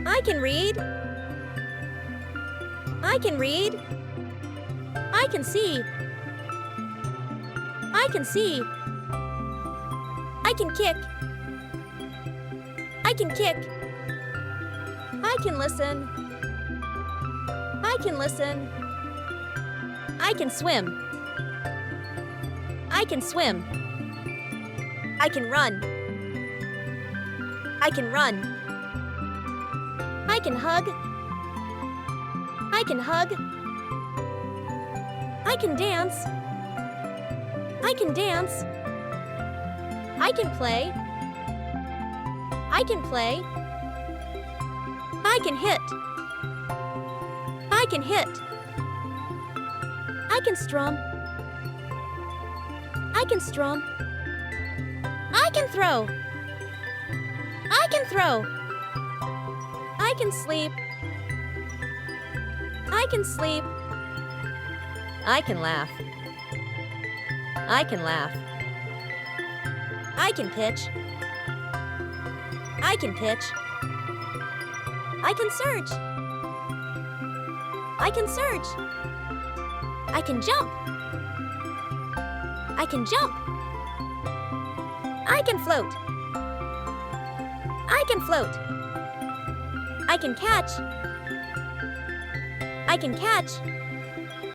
I can read. I can read. I can see. I can see. I can kick. I can kick. I can listen. I can listen. I can swim. I can swim. I can run. I can run. I can hug. I can hug. I can dance. I can dance. I can play. I can play. I can hit. I can hit. I can strum. I can strum. I can throw. I can throw. I can sleep. I can sleep. I can laugh. I can laugh. I can pitch. I can pitch. I can search. I can search. I can jump. I can jump. I can float. I can float. I can catch. I can catch.